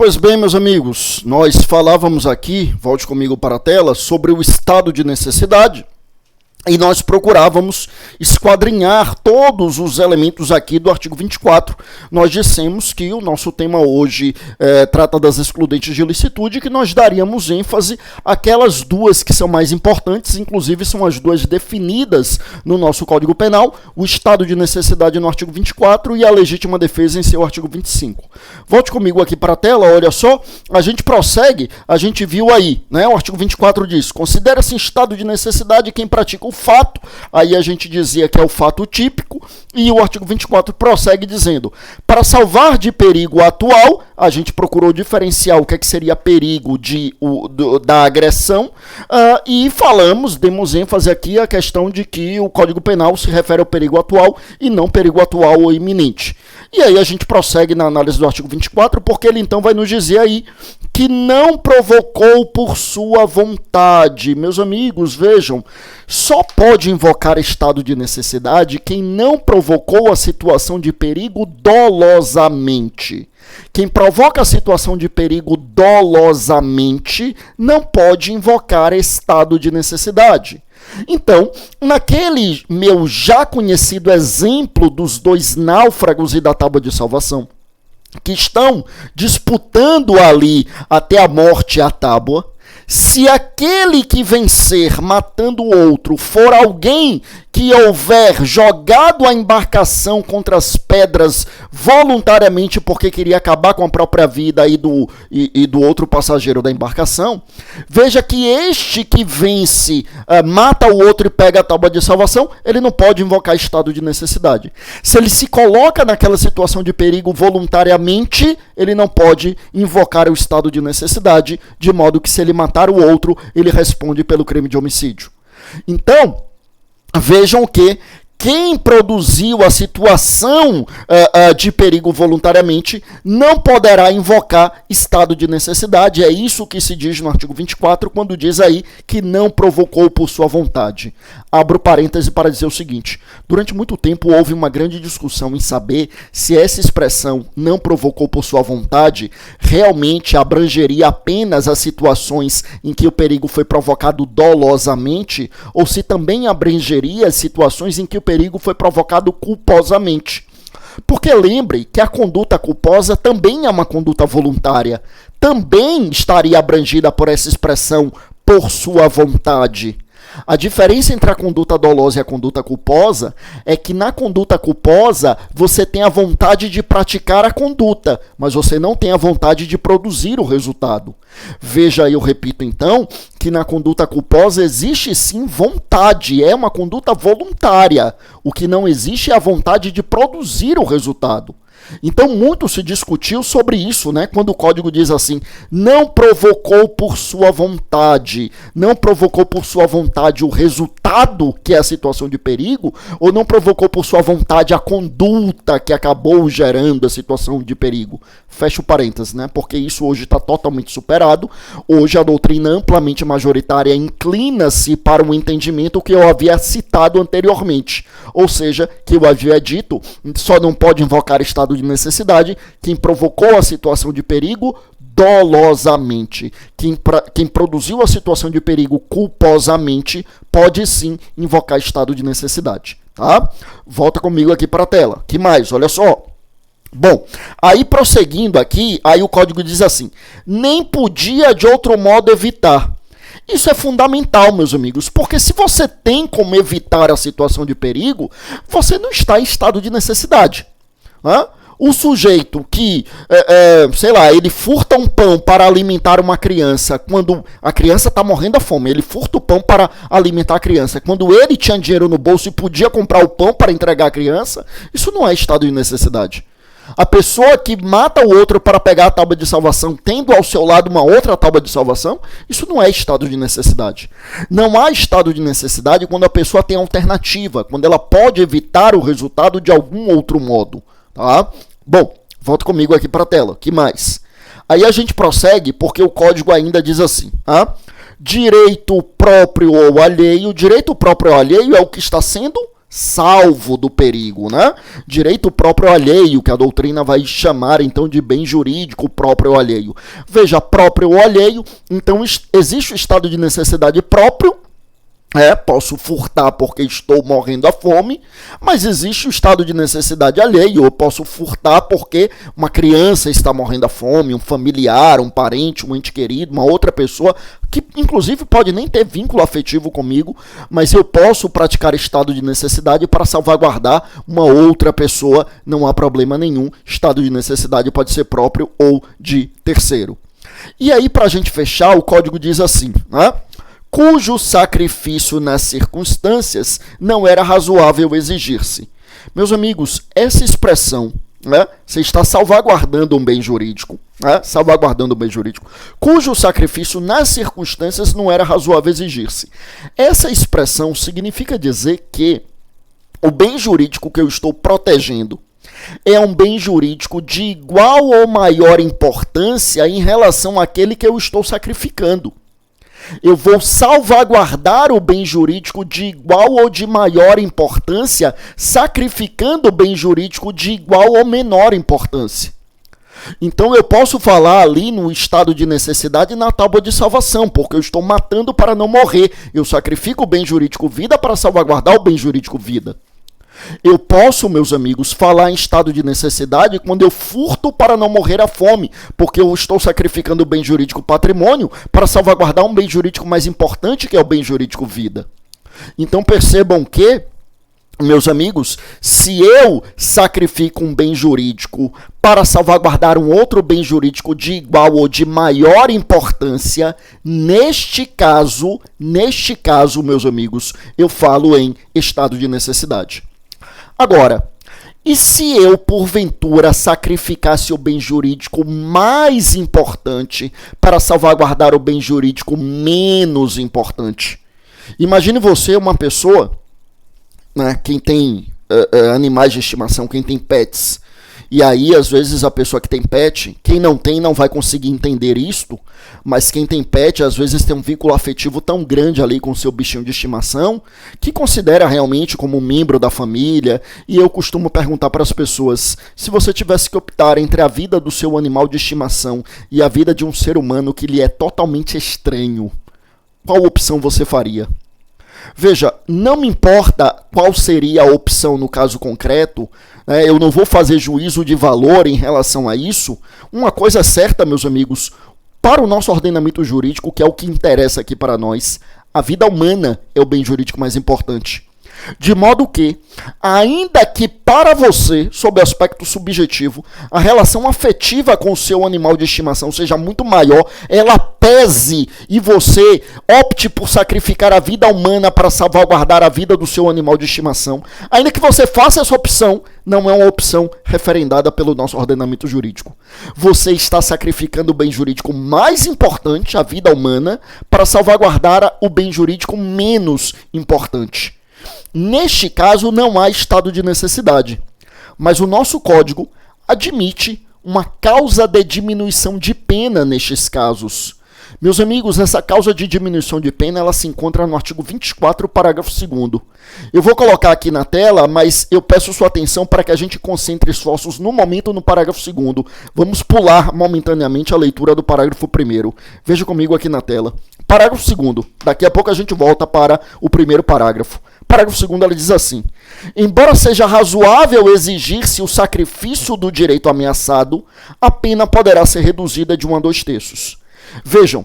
Pois bem, meus amigos, nós falávamos aqui, volte comigo para a tela, sobre o estado de necessidade. E nós procurávamos esquadrinhar todos os elementos aqui do artigo 24. Nós dissemos que o nosso tema hoje trata das excludentes de licitude, que nós daríamos ênfase àquelas duas que são mais importantes, inclusive são as duas definidas no nosso Código Penal, o estado de necessidade no artigo 24 e a legítima defesa em seu artigo 25. Volte comigo aqui para a tela, olha só, a gente prossegue, a gente viu aí, né, o artigo 24 diz, considera-se em estado de necessidade quem pratica o fato, aí a gente dizia que é o fato típico, e o artigo 24 prossegue dizendo, para salvar de perigo atual, a gente procurou diferenciar o que seria perigo da agressão, e falamos, demos ênfase aqui à questão de que o Código Penal se refere ao perigo atual e não perigo atual ou iminente. E aí a gente prossegue na análise do artigo 24, porque ele então vai nos dizer aí que não provocou por sua vontade. Meus amigos, vejam, só pode invocar estado de necessidade quem não provocou a situação de perigo dolosamente. Quem provoca a situação de perigo dolosamente não pode invocar estado de necessidade. Então, naquele meu já conhecido exemplo dos dois náufragos e da tábua de salvação, que estão disputando ali até a morte a tábua, se aquele que vencer matando o outro for alguém que houver jogado a embarcação contra as pedras voluntariamente porque queria acabar com a própria vida e do outro passageiro da embarcação, veja que este que vence, mata o outro e pega a tábua de salvação, ele não pode invocar estado de necessidade. Se ele se coloca naquela situação de perigo voluntariamente, ele não pode invocar o estado de necessidade, de modo que se ele matar o outro, ele responde pelo crime de homicídio. Então, vejam que quem produziu a situação de perigo voluntariamente não poderá invocar estado de necessidade. É isso que se diz no artigo 24, quando diz aí que não provocou por sua vontade. Abro parêntese para dizer o seguinte, durante muito tempo houve uma grande discussão em saber se essa expressão não provocou por sua vontade realmente abrangeria apenas as situações em que o perigo foi provocado dolosamente ou se também abrangeria as situações em que o perigo foi provocado culposamente. Porque lembre que a conduta culposa também é uma conduta voluntária, também estaria abrangida por essa expressão por sua vontade. A diferença entre a conduta dolosa e a conduta culposa é que na conduta culposa você tem a vontade de praticar a conduta, mas você não tem a vontade de produzir o resultado. Veja, eu repito então, que na conduta culposa existe sim vontade, é uma conduta voluntária. O que não existe é a vontade de produzir o resultado. Então, muito se discutiu sobre isso, né? Quando o código diz assim, não provocou por sua vontade, não provocou por sua vontade o resultado, que é a situação de perigo, ou não provocou por sua vontade a conduta que acabou gerando a situação de perigo. Fecha o parênteses, né? Porque isso hoje está totalmente superado. Hoje a doutrina amplamente majoritária inclina-se para um entendimento que eu havia citado anteriormente. Ou seja, que eu havia dito, só não pode invocar estado de necessidade quem provocou a situação de perigo dolosamente. Quem produziu a situação de perigo culposamente pode sim invocar estado de necessidade. Tá? Volta comigo aqui para a tela. Que mais? Olha só. Bom, aí prosseguindo aqui, aí o código diz assim, nem podia de outro modo evitar. Isso é fundamental, meus amigos, porque se você tem como evitar a situação de perigo, você não está em estado de necessidade. Né? O sujeito que, sei lá, ele furta um pão para alimentar uma criança, quando a criança está morrendo de fome, ele furta o pão para alimentar a criança. Quando ele tinha dinheiro no bolso e podia comprar o pão para entregar a criança, isso não é estado de necessidade. A pessoa que mata o outro para pegar a tábua de salvação, tendo ao seu lado uma outra tábua de salvação, isso não é estado de necessidade. Não há estado de necessidade quando a pessoa tem alternativa, quando ela pode evitar o resultado de algum outro modo. Tá? Bom, volta comigo aqui para a tela. Que mais? Aí a gente prossegue porque o código ainda diz assim, direito próprio ou alheio. Direito próprio ou alheio é o que está sendo salvo do perigo, né? Direito próprio alheio, que a doutrina vai chamar então de bem jurídico próprio alheio. Veja, próprio alheio, então existe o estado de necessidade próprio. Posso furtar porque estou morrendo à fome, mas existe o estado de necessidade alheio. Eu posso furtar porque uma criança está morrendo à fome, um familiar, um parente, um ente querido, uma outra pessoa, que inclusive pode nem ter vínculo afetivo comigo, mas eu posso praticar estado de necessidade para salvaguardar uma outra pessoa, não há problema nenhum. Estado de necessidade pode ser próprio ou de terceiro. E aí, para a gente fechar, o código diz assim, né? Cujo sacrifício nas circunstâncias não era razoável exigir-se. Meus amigos, essa expressão, né, você está salvaguardando um bem jurídico, cujo sacrifício nas circunstâncias não era razoável exigir-se. Essa expressão significa dizer que o bem jurídico que eu estou protegendo é um bem jurídico de igual ou maior importância em relação àquele que eu estou sacrificando. Eu vou salvaguardar o bem jurídico de igual ou de maior importância, sacrificando o bem jurídico de igual ou menor importância. Então eu posso falar ali no estado de necessidade na tábua de salvação, porque eu estou matando para não morrer. Eu sacrifico o bem jurídico vida para salvaguardar o bem jurídico vida. Eu posso, meus amigos, falar em estado de necessidade quando eu furto para não morrer à fome, porque eu estou sacrificando o bem jurídico patrimônio para salvaguardar um bem jurídico mais importante, que é o bem jurídico vida. Então percebam que, meus amigos, se eu sacrifico um bem jurídico para salvaguardar um outro bem jurídico de igual ou de maior importância, neste caso, meus amigos, eu falo em estado de necessidade. Agora, e se eu, porventura, sacrificasse o bem jurídico mais importante para salvaguardar o bem jurídico menos importante? Imagine você, uma pessoa, né, quem tem animais de estimação, quem tem pets, e aí, às vezes, a pessoa que tem pet, quem não tem não vai conseguir entender isto, mas quem tem pet, às vezes, tem um vínculo afetivo tão grande ali com o seu bichinho de estimação, que considera realmente como um membro da família, e eu costumo perguntar para as pessoas, se você tivesse que optar entre a vida do seu animal de estimação e a vida de um ser humano que lhe é totalmente estranho, qual opção você faria? Veja, não me importa qual seria a opção no caso concreto, eu não vou fazer juízo de valor em relação a isso. Uma coisa é certa, meus amigos, para o nosso ordenamento jurídico, que é o que interessa aqui para nós, a vida humana é o bem jurídico mais importante. De modo que, ainda que para você, sob o aspecto subjetivo, a relação afetiva com o seu animal de estimação seja muito maior, ela pese e você opte por sacrificar a vida humana para salvaguardar a vida do seu animal de estimação, ainda que você faça essa opção, não é uma opção referendada pelo nosso ordenamento jurídico. Você está sacrificando o bem jurídico mais importante, a vida humana, para salvaguardar o bem jurídico menos importante. Neste caso, não há estado de necessidade, mas o nosso código admite uma causa de diminuição de pena nestes casos. Meus amigos, essa causa de diminuição de pena ela se encontra no artigo 24, parágrafo 2º. Eu vou colocar aqui na tela, mas eu peço sua atenção para que a gente concentre esforços no momento no parágrafo 2º. Vamos pular momentaneamente a leitura do parágrafo 1º. Veja comigo aqui na tela. Parágrafo 2º. Daqui a pouco a gente volta para o primeiro parágrafo. Parágrafo 2º, ela diz assim: embora seja razoável exigir-se o sacrifício do direito ameaçado, a pena poderá ser reduzida de 1 a 2/3. Vejam,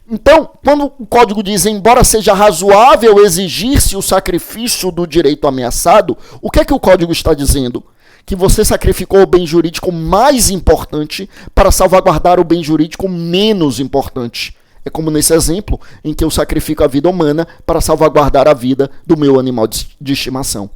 então, quando o código diz embora seja razoável exigir-se o sacrifício do direito ameaçado, o que é que o código está dizendo? Que você sacrificou o bem jurídico mais importante para salvaguardar o bem jurídico menos importante. É como nesse exemplo em que eu sacrifico a vida humana para salvaguardar a vida do meu animal de estimação.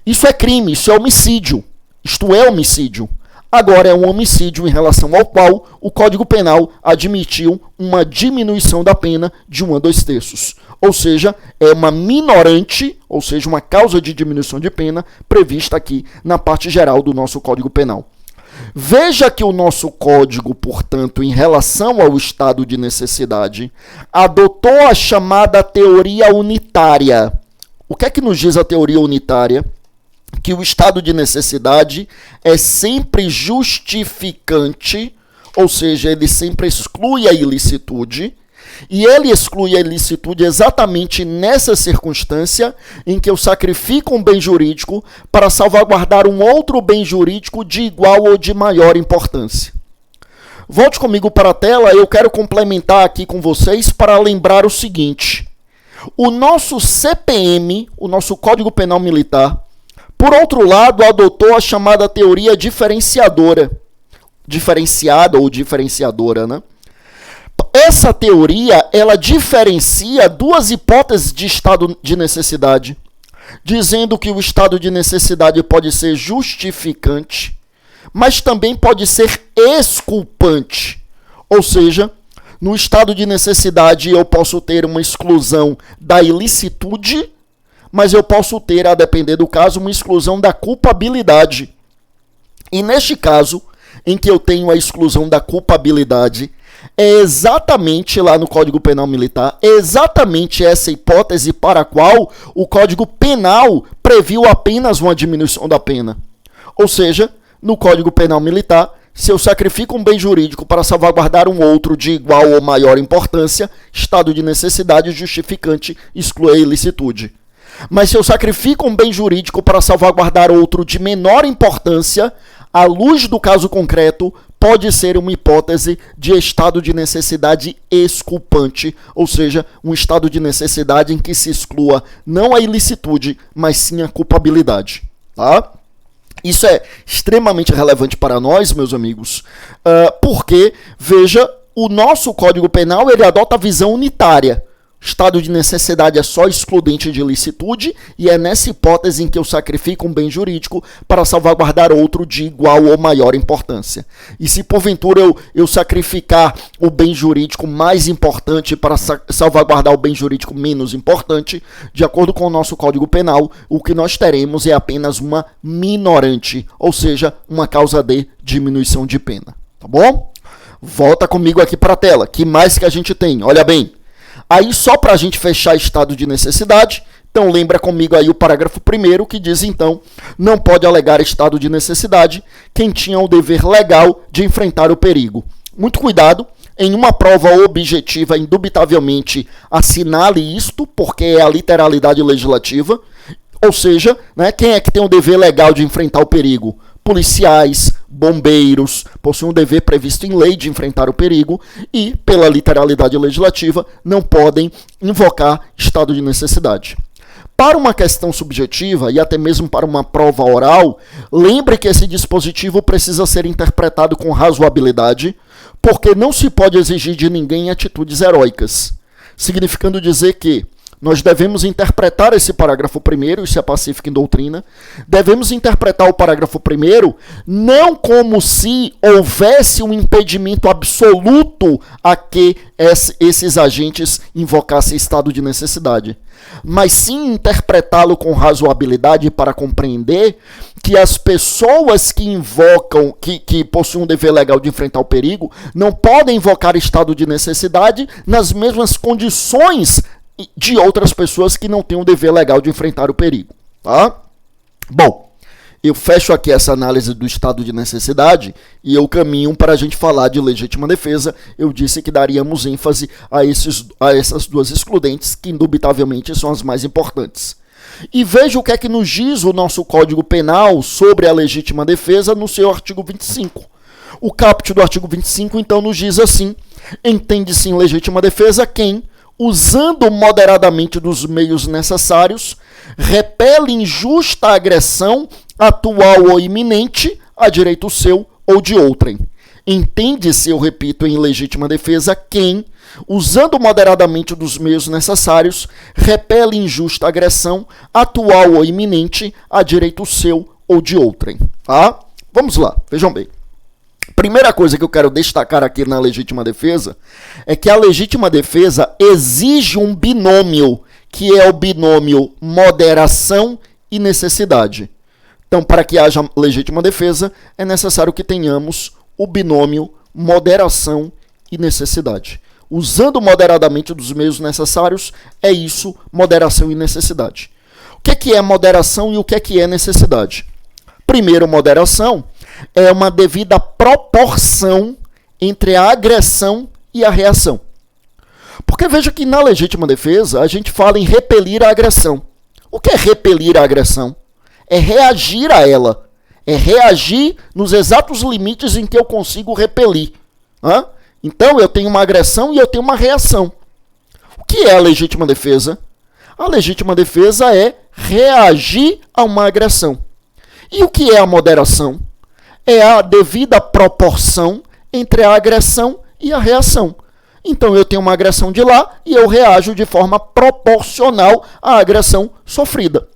Isso é crime, isso é homicídio. Isto é homicídio. Agora é um homicídio em relação ao qual o Código Penal admitiu uma diminuição da pena de 1 a 2/3. Ou seja, é uma minorante, ou seja, uma causa de diminuição de pena prevista aqui na parte geral do nosso Código Penal. Veja que o nosso código, portanto, em relação ao estado de necessidade, adotou a chamada teoria unitária. O que é que nos diz a teoria unitária? que o estado de necessidade é sempre justificante, ou seja, ele sempre exclui a ilicitude, e ele exclui a ilicitude exatamente nessa circunstância em que eu sacrifico um bem jurídico para salvaguardar um outro bem jurídico de igual ou de maior importância. Volte comigo para a tela, eu quero complementar aqui com vocês para lembrar o seguinte. O nosso CPM, o nosso Código Penal Militar, por outro lado, adotou a chamada teoria diferenciada ou diferenciadora, né? Essa teoria, ela diferencia duas hipóteses de estado de necessidade, dizendo que o estado de necessidade pode ser justificante, mas também pode ser exculpante. Ou seja, no estado de necessidade eu posso ter uma exclusão da ilicitude, mas eu posso ter, a depender do caso, uma exclusão da culpabilidade. E neste caso, em que eu tenho a exclusão da culpabilidade, é exatamente lá no Código Penal Militar, exatamente essa hipótese para a qual o Código Penal previu apenas uma diminuição da pena. Ou seja, no Código Penal Militar, se eu sacrifico um bem jurídico para salvaguardar um outro de igual ou maior importância, estado de necessidade justificante exclui a ilicitude. Mas se eu sacrifico um bem jurídico para salvaguardar outro de menor importância, à luz do caso concreto, pode ser uma hipótese de estado de necessidade exculpante, ou seja, um estado de necessidade em que se exclua não a ilicitude, mas sim a culpabilidade. Tá? Isso é extremamente relevante para nós, meus amigos, porque, veja, o nosso Código Penal ele adota a visão unitária. Estado de necessidade é só excludente de ilicitude e é nessa hipótese em que eu sacrifico um bem jurídico para salvaguardar outro de igual ou maior importância. E se porventura eu sacrificar o bem jurídico mais importante para salvaguardar o bem jurídico menos importante, de acordo com o nosso Código Penal, o que nós teremos é apenas uma minorante, ou seja, uma causa de diminuição de pena. Tá bom? Volta comigo aqui para a tela. Que mais que a gente tem? Olha bem. Aí, só para a gente fechar estado de necessidade, então lembra comigo aí o parágrafo 1º, que diz, então, não pode alegar estado de necessidade quem tinha o dever legal de enfrentar o perigo. Muito cuidado, em uma prova objetiva, indubitavelmente, assinale isto, porque é a literalidade legislativa, ou seja, né, quem é que tem o dever legal de enfrentar o perigo? Policiais, bombeiros, possuem um dever previsto em lei de enfrentar o perigo e, pela literalidade legislativa, não podem invocar estado de necessidade. Para uma questão subjetiva e até mesmo para uma prova oral, lembre que esse dispositivo precisa ser interpretado com razoabilidade, porque não se pode exigir de ninguém atitudes heróicas, significando dizer que nós devemos interpretar esse parágrafo 1º, isso é pacífico em doutrina, devemos interpretar o parágrafo 1º não como se houvesse um impedimento absoluto a que esses agentes invocassem estado de necessidade, mas sim interpretá-lo com razoabilidade para compreender que as pessoas que invocam, que possuem um dever legal de enfrentar o perigo, não podem invocar estado de necessidade nas mesmas condições de outras pessoas que não têm o dever legal de enfrentar o perigo. Tá? Bom, eu fecho aqui essa análise do estado de necessidade e eu caminho para a gente falar de legítima defesa. Eu disse que daríamos ênfase a essas duas excludentes, que indubitavelmente são as mais importantes. E veja o que é que nos diz o nosso Código Penal sobre a legítima defesa no seu artigo 25. O caput do artigo 25, então, nos diz assim: entende-se em legítima defesa quem, usando moderadamente dos meios necessários, repele injusta agressão atual ou iminente a direito seu ou de outrem. Entende-se, eu repito, em legítima defesa quem, usando moderadamente dos meios necessários, repele injusta agressão atual ou iminente a direito seu ou de outrem. Tá? Vamos lá, vejam bem. Primeira coisa que eu quero destacar aqui na legítima defesa é que a legítima defesa exige um binômio, que é o binômio moderação e necessidade. Então, para que haja legítima defesa, é necessário que tenhamos o binômio moderação e necessidade. Usando moderadamente dos meios necessários, é isso, moderação e necessidade. que é moderação e o que é necessidade? Primeiro, moderação é uma devida proporção entre a agressão e a reação. Porque veja que na legítima defesa a gente fala em repelir a agressão. O que é repelir a agressão? É reagir a ela. É reagir nos exatos limites em que eu consigo repelir. Então eu tenho uma agressão e eu tenho uma reação. O que é a legítima defesa? A legítima defesa é reagir a uma agressão. E o que é a moderação? É a devida proporção entre a agressão e a reação. Então eu tenho uma agressão de lá e eu reajo de forma proporcional à agressão sofrida.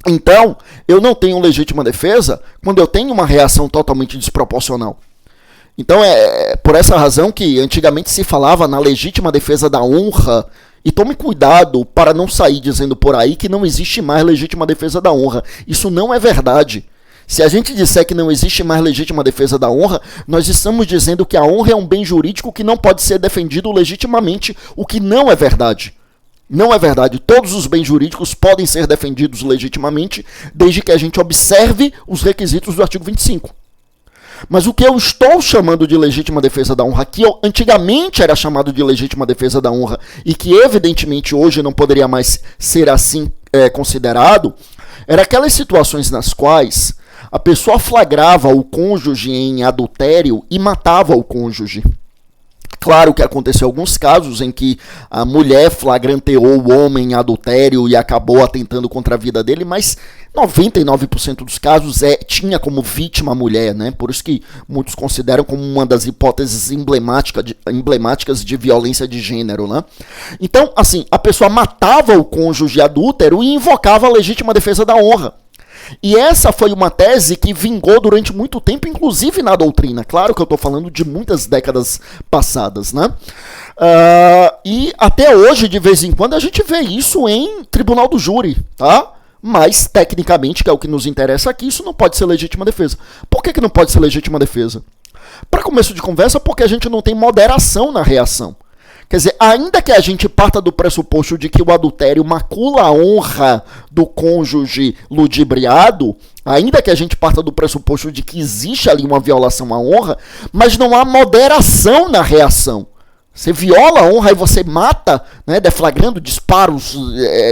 Então, eu não tenho legítima defesa quando eu tenho uma reação totalmente desproporcional. Então é por essa razão que antigamente se falava na legítima defesa da honra. E tome cuidado para não sair dizendo por aí que não existe mais legítima defesa da honra. Isso não é verdade. Se a gente disser que não existe mais legítima defesa da honra, nós estamos dizendo que a honra é um bem jurídico que não pode ser defendido legitimamente, o que não é verdade. Não é verdade. Todos os bens jurídicos podem ser defendidos legitimamente, desde que a gente observe os requisitos do artigo 25. Mas o que eu estou chamando de legítima defesa da honra, que antigamente era chamado de legítima defesa da honra, e que evidentemente hoje não poderia mais ser assim considerado, era aquelas situações nas quais a pessoa flagrava o cônjuge em adultério e matava o cônjuge. Claro que aconteceu alguns casos em que a mulher flagranteou o homem em adultério e acabou atentando contra a vida dele, mas 99% dos casos tinha como vítima a mulher, né? Por isso que muitos consideram como uma das hipóteses emblemáticas de violência de gênero, né? Então, assim, a pessoa matava o cônjuge adúltero e invocava a legítima defesa da honra. E essa foi uma tese que vingou durante muito tempo, inclusive na doutrina. Claro que eu estou falando de muitas décadas passadas, né? E até hoje, de vez em quando, a gente vê isso em tribunal do júri, tá? Mas, tecnicamente, que é o que nos interessa aqui, isso não pode ser legítima defesa. Por que não pode ser legítima defesa? Para começo de conversa, porque a gente não tem moderação na reação. Quer dizer, ainda que a gente parta do pressuposto de que o adultério macula a honra do cônjuge ludibriado, ainda que a gente parta do pressuposto de que existe ali uma violação à honra, mas não há moderação na reação. Você viola a honra e você mata, né, deflagrando disparos,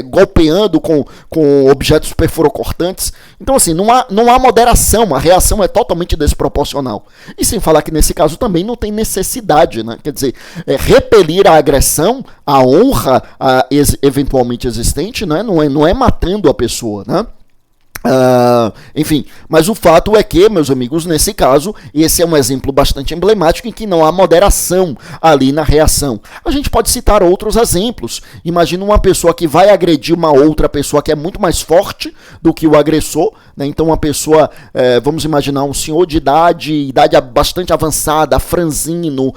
golpeando com objetos perfurocortantes. Então, assim, não há moderação, a reação é totalmente desproporcional. E sem falar que nesse caso também não tem necessidade, né? Quer dizer, repelir a agressão, a honra eventualmente existente, né, não é matando a pessoa, né? Enfim, mas o fato é que, meus amigos, nesse caso, esse é um exemplo bastante emblemático em que não há moderação ali na reação. A gente pode citar outros exemplos. Imagina uma pessoa que vai agredir uma outra pessoa que é muito mais forte do que o agressor, né? Então uma pessoa, vamos imaginar um senhor de idade bastante avançada, franzino,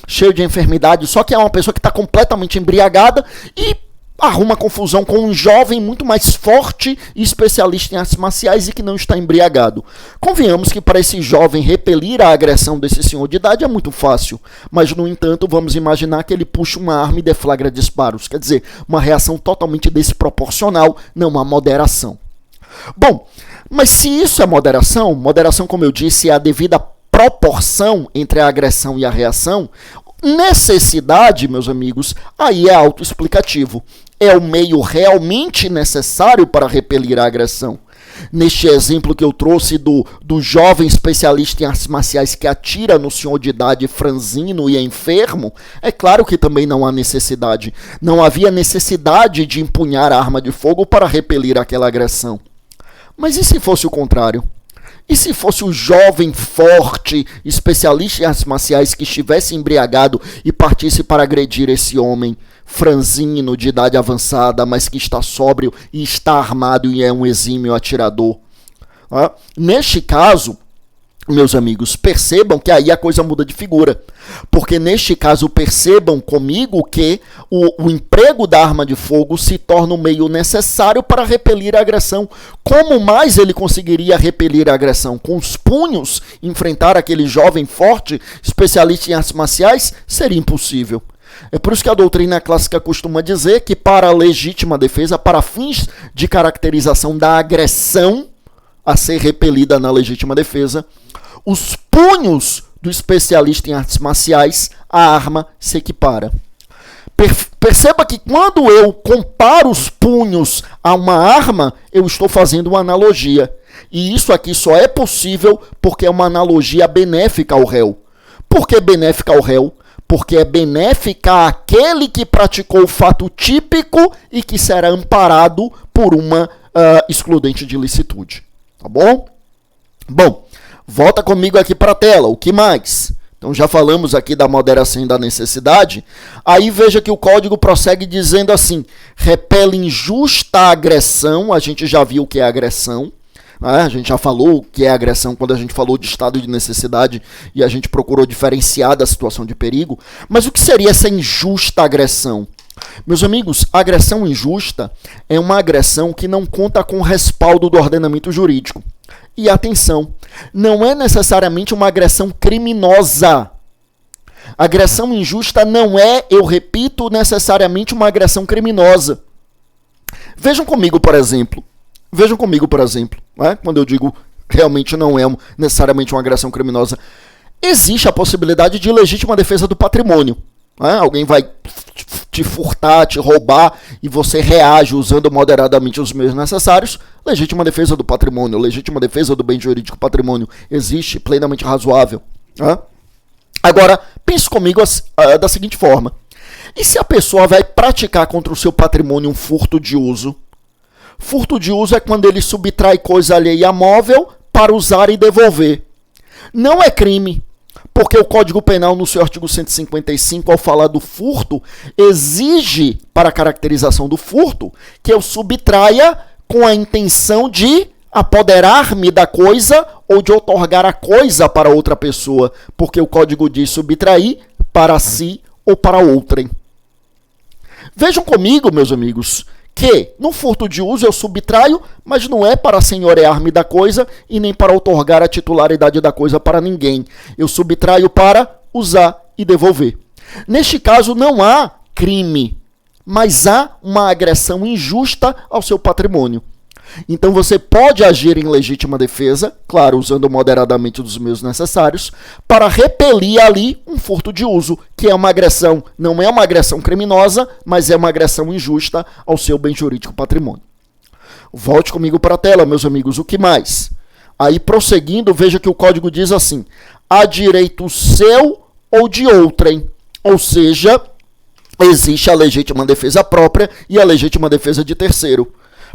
cheio de enfermidade, só que é uma pessoa que está completamente embriagada e arruma confusão com um jovem muito mais forte e especialista em artes marciais e que não está embriagado. Convenhamos que para esse jovem repelir a agressão desse senhor de idade é muito fácil, mas no entanto vamos imaginar que ele puxa uma arma e deflagra disparos, quer dizer, uma reação totalmente desproporcional, não há moderação. Bom, mas se isso é moderação, como eu disse, é a devida proporção entre a agressão e a reação, necessidade, meus amigos, aí é autoexplicativo. É o meio realmente necessário para repelir a agressão. Neste exemplo que eu trouxe do jovem especialista em artes marciais que atira no senhor de idade franzino e enfermo, é claro que também não há necessidade. Não havia necessidade de empunhar a arma de fogo para repelir aquela agressão. Mas e se fosse o contrário? E se fosse o jovem forte, especialista em artes marciais que estivesse embriagado e partisse para agredir esse homem franzino de idade avançada, mas que está sóbrio e está armado e é um exímio atirador? Neste caso, meus amigos, percebam que aí a coisa muda de figura. Porque neste caso percebam comigo que o emprego da arma de fogo se torna um meio necessário para repelir a agressão. Como mais ele conseguiria repelir a agressão? Com os punhos, enfrentar aquele jovem forte, especialista em artes marciais, seria impossível. É por isso que a doutrina clássica costuma dizer que para a legítima defesa, para fins de caracterização da agressão a ser repelida na legítima defesa, os punhos do especialista em artes marciais, a arma se equipara. Perceba que quando eu comparo os punhos a uma arma, eu estou fazendo uma analogia. E isso aqui só é possível porque é uma analogia benéfica ao réu. Por que benéfica ao réu? Porque é benéfica àquele que praticou o fato típico e que será amparado por uma excludente de licitude. Tá bom? Bom, volta comigo aqui para a tela. O que mais? Então já falamos aqui da moderação e da necessidade. Aí veja que o código prossegue dizendo assim: repele injusta agressão. A gente já viu o que é agressão. A gente já falou o que é agressão quando a gente falou de estado de necessidade e a gente procurou diferenciar da situação de perigo. Mas o que seria essa injusta agressão? Meus amigos, a agressão injusta é uma agressão que não conta com o respaldo do ordenamento jurídico. E atenção, não é necessariamente uma agressão criminosa. Agressão injusta não é, eu repito, necessariamente uma agressão criminosa. Vejam comigo, por exemplo, né? Quando eu digo realmente não é necessariamente uma agressão criminosa, existe a possibilidade de legítima defesa do patrimônio. Né? Alguém vai te furtar, te roubar e você reage usando moderadamente os meios necessários. Legítima defesa do patrimônio, legítima defesa do bem jurídico patrimônio existe, plenamente razoável. Né? Agora, pense comigo da seguinte forma: e se a pessoa vai praticar contra o seu patrimônio um furto de uso? Furto de uso é quando ele subtrai coisa alheia a móvel para usar e devolver. Não é crime, porque o Código Penal, no seu artigo 155, ao falar do furto, exige, para a caracterização do furto, que eu subtraia com a intenção de apoderar-me da coisa ou de outorgar a coisa para outra pessoa, porque o Código diz subtrair para si ou para outrem. Vejam comigo, meus amigos, que no furto de uso eu subtraio, mas não é para senhorear-me da coisa e nem para outorgar a titularidade da coisa para ninguém. Eu subtraio para usar e devolver. Neste caso não há crime, mas há uma agressão injusta ao seu patrimônio. Então você pode agir em legítima defesa, claro, usando moderadamente os meios necessários, para repelir ali um furto de uso, que é uma agressão, não é uma agressão criminosa, mas é uma agressão injusta ao seu bem jurídico patrimônio. Volte comigo para a tela, meus amigos, o que mais? Aí, prosseguindo, veja que o código diz assim: há direito seu ou de outrem, ou seja, existe a legítima defesa própria e a legítima defesa de terceiro.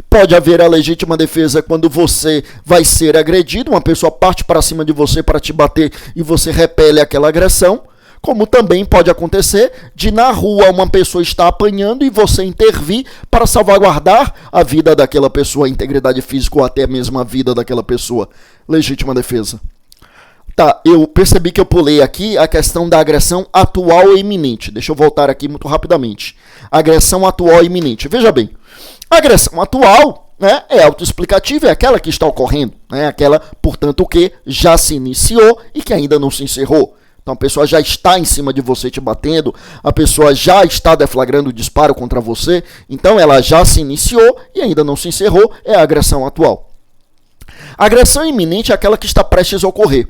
Pode haver a legítima defesa quando você vai ser agredido, uma pessoa parte para cima de você para te bater e você repele aquela agressão, como também pode acontecer de na rua uma pessoa estar apanhando e você intervir para salvaguardar a vida daquela pessoa, a integridade física ou até mesmo a vida daquela pessoa. Legítima defesa. Tá, eu percebi que eu pulei aqui a questão da agressão atual e iminente. Deixa eu voltar aqui muito rapidamente. Agressão atual e iminente. Veja bem, a agressão atual, né, é autoexplicativa, é aquela que está ocorrendo, né, aquela, portanto, que já se iniciou e que ainda não se encerrou. Então a pessoa já está em cima de você te batendo, a pessoa já está deflagrando o disparo contra você, então ela já se iniciou e ainda não se encerrou, é a agressão atual. A agressão iminente é aquela que está prestes a ocorrer.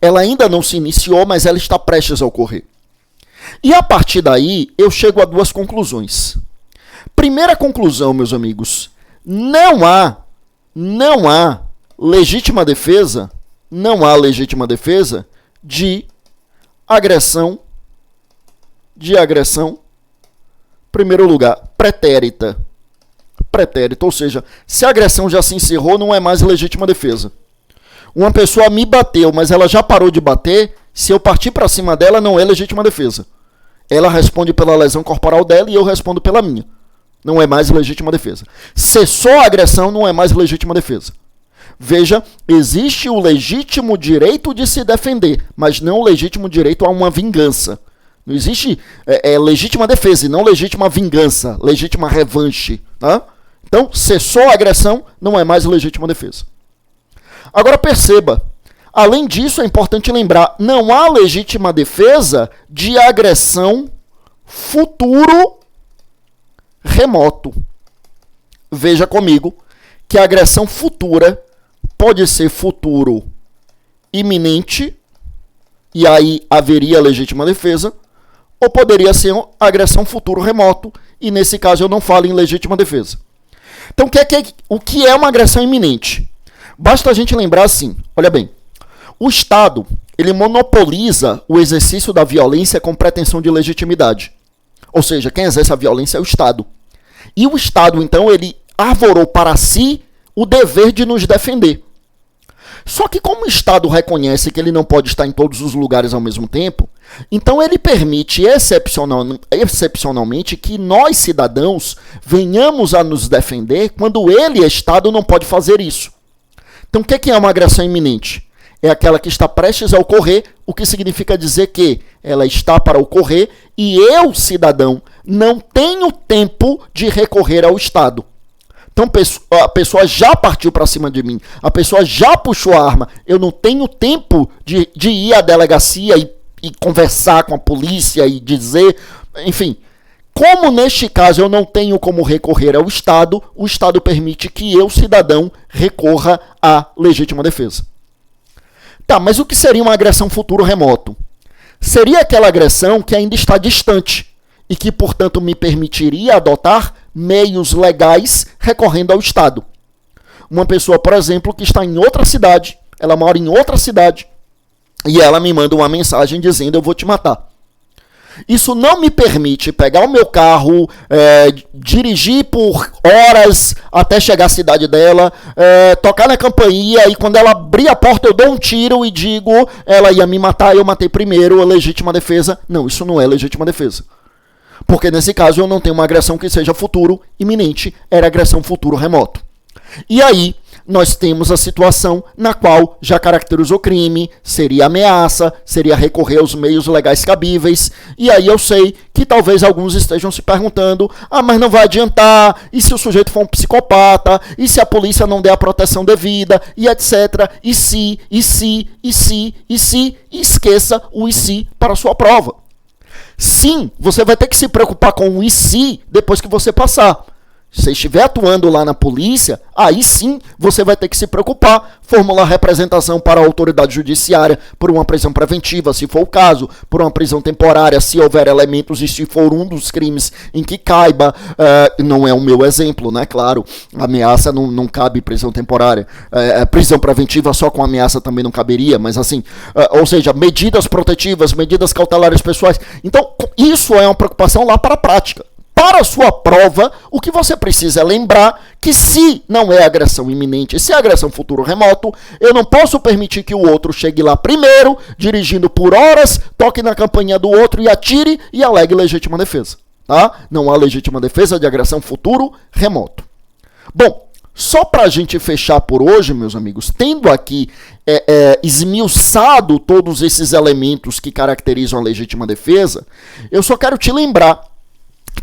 Ela ainda não se iniciou, mas ela está prestes a ocorrer. E a partir daí, eu chego a duas conclusões. Primeira conclusão, meus amigos, não há legítima defesa de agressão, primeiro lugar, pretérita, ou seja, se a agressão já se encerrou, não é mais legítima defesa. Uma pessoa me bateu, mas ela já parou de bater, se eu partir para cima dela, não é legítima defesa. Ela responde pela lesão corporal dela e eu respondo pela minha. Não é mais legítima defesa. Cessou a agressão, não é mais legítima defesa. Veja, existe o legítimo direito de se defender, mas não o legítimo direito a uma vingança. Não existe legítima defesa e não legítima vingança, legítima revanche. Tá? Então, cessou a agressão, não é mais legítima defesa. Agora perceba, além disso é importante lembrar, não há legítima defesa de agressão futuro remoto. Veja comigo que a agressão futura pode ser futuro iminente, e aí haveria legítima defesa, ou poderia ser agressão futuro remoto, e nesse caso eu não falo em legítima defesa. Então, o que é uma agressão iminente? Basta a gente lembrar assim, olha bem, o Estado, ele monopoliza o exercício da violência com pretensão de legitimidade. Ou seja, quem exerce a violência é o Estado. E o Estado, então, ele arvorou para si o dever de nos defender. Só que como o Estado reconhece que ele não pode estar em todos os lugares ao mesmo tempo, então ele permite excepcionalmente que nós, cidadãos, venhamos a nos defender quando ele, Estado, não pode fazer isso. Então o que é uma agressão iminente? É aquela que está prestes a ocorrer, o que significa dizer que ela está para ocorrer e eu, cidadão, não tenho tempo de recorrer ao Estado. Então a pessoa já partiu para cima de mim, a pessoa já puxou a arma, eu não tenho tempo de ir à delegacia e conversar com a polícia e dizer, enfim. Como neste caso eu não tenho como recorrer ao Estado, o Estado permite que eu, cidadão, recorra à legítima defesa. Tá, mas o que seria uma agressão futuro remoto? Seria aquela agressão que ainda está distante e que, portanto, me permitiria adotar meios legais recorrendo ao Estado. Uma pessoa, por exemplo, que está em outra cidade, ela mora em outra cidade, e ela me manda uma mensagem dizendo: eu vou te matar. Isso não me permite pegar o meu carro, dirigir por horas até chegar à cidade dela, tocar na campainha, e quando ela abrir a porta eu dou um tiro e digo, ela ia me matar, eu matei primeiro, a legítima defesa. Não, isso não é legítima defesa. Porque nesse caso eu não tenho uma agressão que seja futuro iminente, era agressão futuro remoto. E aí nós temos a situação na qual já caracterizou crime, seria ameaça, seria recorrer aos meios legais cabíveis, e aí eu sei que talvez alguns estejam se perguntando, mas não vai adiantar, e se o sujeito for um psicopata, e se a polícia não der a proteção devida, e etc, e se, e esqueça o e se para a sua prova. Sim, você vai ter que se preocupar com o e se depois que você passar. Se você estiver atuando lá na polícia, aí sim você vai ter que se preocupar, formular representação para a autoridade judiciária por uma prisão preventiva, se for o caso, por uma prisão temporária, se houver elementos e se for um dos crimes em que caiba. Não é o meu exemplo, né? Claro, ameaça não cabe prisão temporária. Prisão preventiva só com ameaça também não caberia, mas assim, ou seja, medidas protetivas, medidas cautelares pessoais. Então, isso é uma preocupação lá para a prática. Para a sua prova, o que você precisa é lembrar que se não é agressão iminente, se é agressão futuro remoto, eu não posso permitir que o outro chegue lá primeiro, dirigindo por horas, toque na campainha do outro e atire e alegue legítima defesa. Tá? Não há legítima defesa de agressão futuro remoto. Bom, só para a gente fechar por hoje, meus amigos, tendo aqui esmiuçado todos esses elementos que caracterizam a legítima defesa, eu só quero te lembrar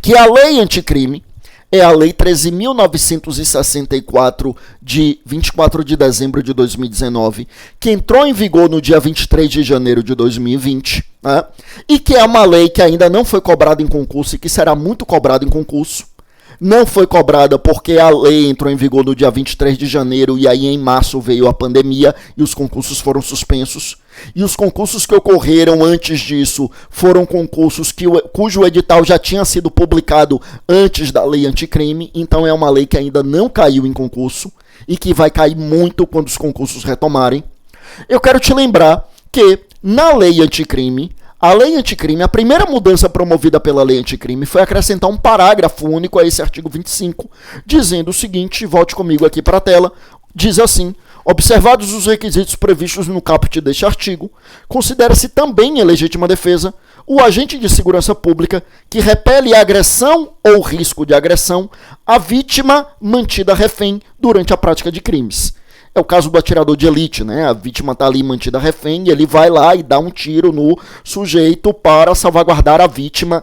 que a lei anticrime é a lei 13.964 de 24 de dezembro de 2019, que entrou em vigor no dia 23 de janeiro de 2020, né? E que é uma lei que ainda não foi cobrada em concurso e que será muito cobrada em concurso. Não foi cobrada porque a lei entrou em vigor no dia 23 de janeiro e aí em março veio a pandemia e os concursos foram suspensos. E os concursos que ocorreram antes disso foram concursos cujo edital já tinha sido publicado antes da lei anticrime, então é uma lei que ainda não caiu em concurso e que vai cair muito quando os concursos retomarem. Eu quero te lembrar que na lei anticrime, a primeira mudança promovida pela lei anticrime foi acrescentar um parágrafo único a esse artigo 25, dizendo o seguinte, volte comigo aqui para a tela, diz assim: observados os requisitos previstos no caput deste artigo, considera-se também em legítima defesa o agente de segurança pública que repele a agressão ou risco de agressão à vítima mantida refém durante a prática de crimes. É o caso do atirador de elite, né? A vítima está ali mantida refém e ele vai lá e dá um tiro no sujeito para salvaguardar a vítima,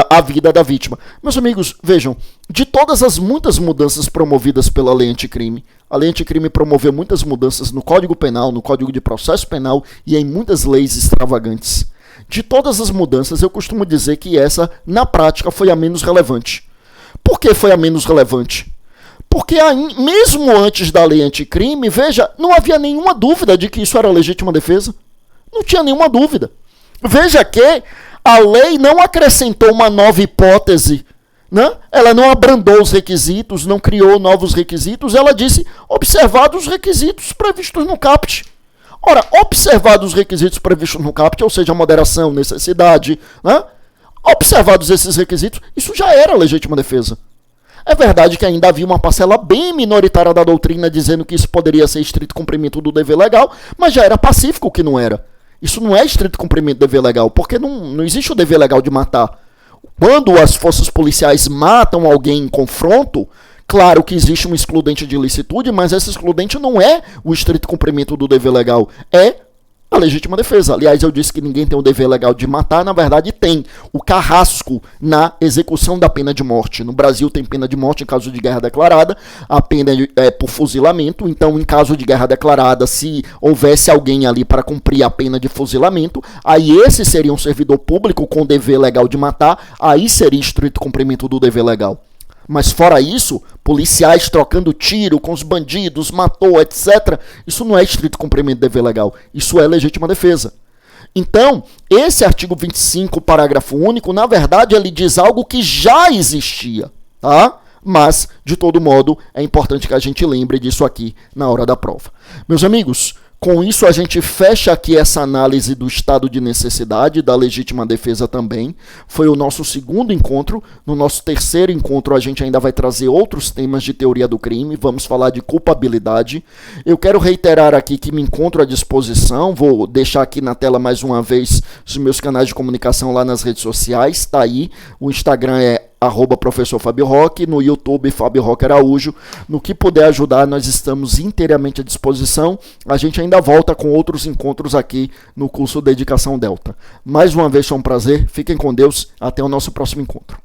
a vida da vítima. Meus amigos, vejam, de todas as muitas mudanças promovidas pela lei anticrime, a lei anticrime promoveu muitas mudanças no Código Penal, no Código de Processo Penal e em muitas leis extravagantes. de todas as mudanças, eu costumo dizer que essa, na prática, foi a menos relevante. Por que foi a menos relevante? Porque mesmo antes da lei anticrime, veja, não havia nenhuma dúvida de que isso era legítima defesa. Não tinha nenhuma dúvida. Veja que a lei não acrescentou uma nova hipótese, né? Ela não abrandou os requisitos, não criou novos requisitos, ela disse, observados os requisitos previstos no CAPT. Ora, observados os requisitos previstos no CAPT, ou seja, moderação, necessidade, né? Observados esses requisitos, isso já era legítima defesa. É verdade que ainda havia uma parcela bem minoritária da doutrina dizendo que isso poderia ser estrito cumprimento do dever legal, mas já era pacífico que não era. Isso não é estrito cumprimento do dever legal, porque não existe o dever legal de matar. Quando as forças policiais matam alguém em confronto, claro que existe um excludente de ilicitude, mas esse excludente não é o estrito cumprimento do dever legal, é a legítima defesa. Aliás, eu disse que ninguém tem o dever legal de matar, na verdade tem o carrasco na execução da pena de morte. No Brasil tem pena de morte em caso de guerra declarada, a pena é por fuzilamento, então em caso de guerra declarada, se houvesse alguém ali para cumprir a pena de fuzilamento, aí esse seria um servidor público com dever legal de matar, aí seria estrito cumprimento do dever legal. Mas fora isso, policiais trocando tiro com os bandidos, matou, etc. Isso não é estrito cumprimento do dever legal. Isso é legítima defesa. Então, esse artigo 25, parágrafo único, na verdade, ele diz algo que já existia, tá? Mas, de todo modo, é importante que a gente lembre disso aqui na hora da prova. Meus amigos, com isso a gente fecha aqui essa análise do estado de necessidade, da legítima defesa também. Foi o nosso segundo encontro. No nosso terceiro encontro a gente ainda vai trazer outros temas de teoria do crime. Vamos falar de culpabilidade. Eu quero reiterar aqui que me encontro à disposição. Vou deixar aqui na tela mais uma vez os meus canais de comunicação lá nas redes sociais. Está aí. O Instagram é @professor Fábio Roque, no YouTube Fábio Roque Araújo. No que puder ajudar, nós estamos inteiramente à disposição. A gente ainda volta com outros encontros aqui no curso Dedicação Delta. Mais uma vez foi um prazer, fiquem com Deus, até o nosso próximo encontro.